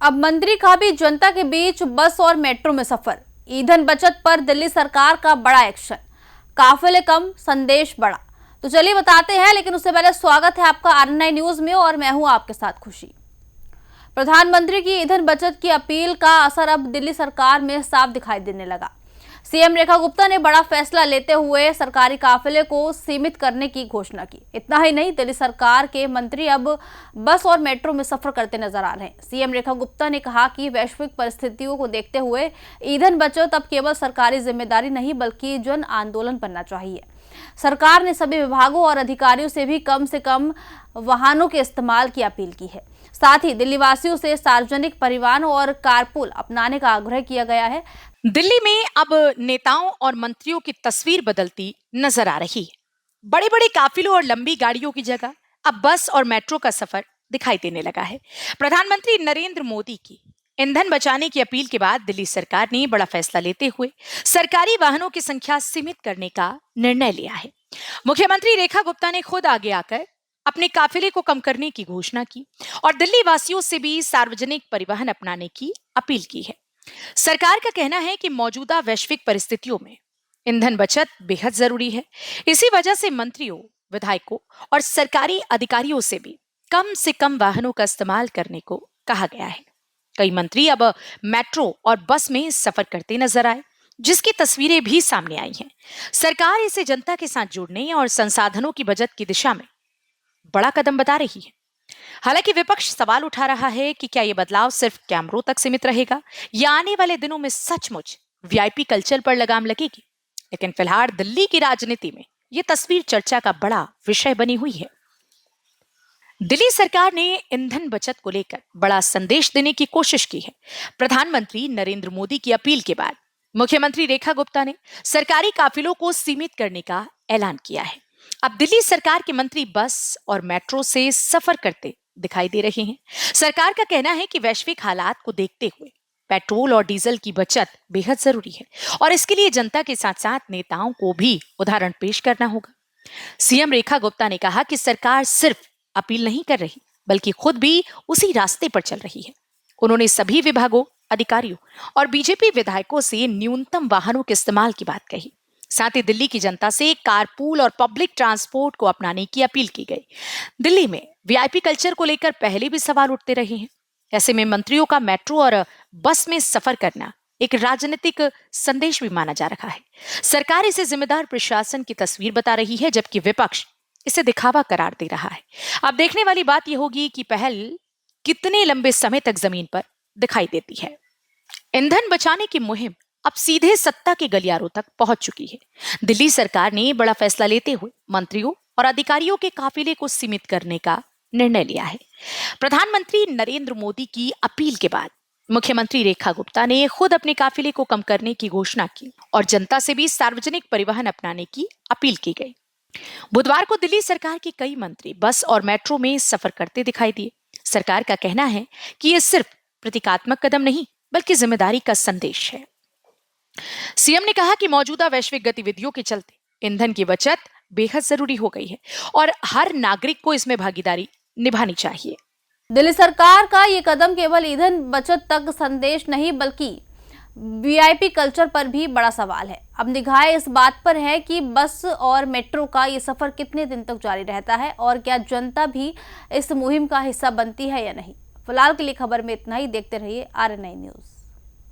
अब मंत्री का भी जनता के बीच बस और मेट्रो में सफर। ईंधन बचत पर दिल्ली सरकार का बड़ा एक्शन। काफिले कम, संदेश बड़ा। तो चलिए बताते हैं, लेकिन उससे पहले स्वागत है आपका RN9 न्यूज में और मैं हूं आपके साथ खुशी। प्रधानमंत्री की ईंधन बचत की अपील का असर अब दिल्ली सरकार में साफ दिखाई देने लगा। सीएम रेखा गुप्ता ने बड़ा फैसला लेते हुए सरकारी काफिले को सीमित करने की घोषणा की। इतना ही नहीं, दिल्ली सरकार के मंत्री अब बस और मेट्रो में सफर करते नजर आ रहे हैं। सीएम रेखा गुप्ता ने कहा कि वैश्विक परिस्थितियों को देखते हुए ईंधन बचत अब केवल सरकारी जिम्मेदारी नहीं बल्कि जन आंदोलन बनना चाहिए। सरकार ने सभी विभागों और अधिकारियों से कम वाहनों के इस्तेमाल की अपील की है। साथ ही दिल्ली वासियों से सार्वजनिक परिवहन और कारपूल अपनाने का आग्रह किया गया है। दिल्ली में अब नेताओं और मंत्रियों की तस्वीर बदलती नजर आ रही है। बड़े बड़े काफिलों और लंबी गाड़ियों की जगह अब बस और मेट्रो का सफर दिखाई देने लगा है। प्रधानमंत्री नरेंद्र मोदी की ईंधन बचाने की अपील के बाद दिल्ली सरकार ने बड़ा फैसला लेते हुए सरकारी वाहनों की संख्या सीमित करने का निर्णय लिया है। मुख्यमंत्री रेखा गुप्ता ने खुद आगे आकर अपने काफिले को कम करने की घोषणा की और दिल्ली वासियों से भी सार्वजनिक परिवहन अपनाने की अपील की है। सरकार का कहना है कि मौजूदा वैश्विक परिस्थितियों में ईंधन बचत बेहद जरूरी है। इसी वजह से मंत्रियों, विधायकों और सरकारी अधिकारियों से कम वाहनों का इस्तेमाल करने को कहा गया है। कई मंत्री अब मेट्रो और बस में सफर करते नजर आए, जिसकी तस्वीरें भी सामने आई हैं। सरकार इसे जनता के साथ जुड़ने और संसाधनों की बचत की दिशा में बड़ा कदम बता रही है। हालांकि विपक्ष सवाल उठा रहा है कि क्या यह बदलाव सिर्फ कैमरों तक सीमित रहेगा या आने वाले दिनों में सचमुच वीआईपी कल्चर पर लगाम लगेगी। लेकिन फिलहाल दिल्ली की राजनीति में यह तस्वीर चर्चा का बड़ा विषय बनी हुई है। दिल्ली सरकार ने ईंधन बचत को लेकर बड़ा संदेश देने की कोशिश की है। प्रधानमंत्री नरेंद्र मोदी की अपील के बाद मुख्यमंत्री रेखा गुप्ता ने सरकारी काफिलों को सीमित करने का ऐलान किया है। अब दिल्ली सरकार के मंत्री बस और मेट्रो से सफर करते दिखाई दे रहे हैं। सरकार का कहना है कि वैश्विक हालात को देखते हुए पेट्रोल और डीजल की बचत बेहद जरूरी है और इसके लिए जनता के साथ साथ नेताओं को भी उदाहरण पेश करना होगा। सीएम रेखा गुप्ता ने कहा कि सरकार सिर्फ अपील नहीं कर रही बल्कि खुद भी उसी रास्ते पर चल रही है। उन्होंने सभी विभागों, अधिकारियों और बीजेपी विधायकों से न्यूनतम वाहनों के इस्तेमाल की बात कही। साथ ही दिल्ली की जनता से कारपूल और पब्लिक ट्रांसपोर्ट को अपनाने की अपील की गई। दिल्ली में वीआईपी कल्चर को लेकर पहले भी सवाल उठते रहे हैं। ऐसे में मंत्रियों का मेट्रो और बस में सफर करना एक राजनीतिक संदेश भी माना जा रहा है। सरकार इसे जिम्मेदार प्रशासन की तस्वीर बता रही है, जबकि विपक्ष इसे दिखावा करार दे रहा है। अब देखने वाली बात यह होगी कि पहल कितने लंबे समय तक जमीन पर दिखाई देती है। ईंधन बचाने की मुहिम अब सीधे सत्ता के गलियारों तक पहुंच चुकी है। दिल्ली सरकार ने बड़ा फैसला लेते हुए मंत्रियों और अधिकारियों के काफिले को सीमित करने का निर्णय लिया है। प्रधानमंत्री नरेंद्र मोदी की अपील के बाद मुख्यमंत्री रेखा गुप्ता ने खुद अपने काफिले को कम करने की घोषणा की और जनता से भी सार्वजनिक परिवहन अपनाने की अपील की गई। बुधवार को दिल्ली सरकार के कई मंत्री बस और मेट्रो में सफर करते दिखाई दिए। सरकार का कहना है कि यह सिर्फ प्रतीकात्मक कदम नहीं बल्कि जिम्मेदारी का संदेश है। सीएम ने कहा कि मौजूदा वैश्विक गतिविधियों के चलते ईंधन की बचत बेहद जरूरी हो गई है और हर नागरिक को इसमें भागीदारी निभानी चाहिए। दिल्ली सरकार का ये कदम केवल ईंधन बचत तक संदेश नहीं बल्कि वीआईपी कल्चर पर भी बड़ा सवाल है। अब निगाहें इस बात पर है कि बस और मेट्रो का ये सफर कितने दिन तक जारी रहता है और क्या जनता भी इस मुहिम का हिस्सा बनती है या नहीं। फिलहाल के लिए खबर में इतना ही। देखते रहिए RN9 न्यूज।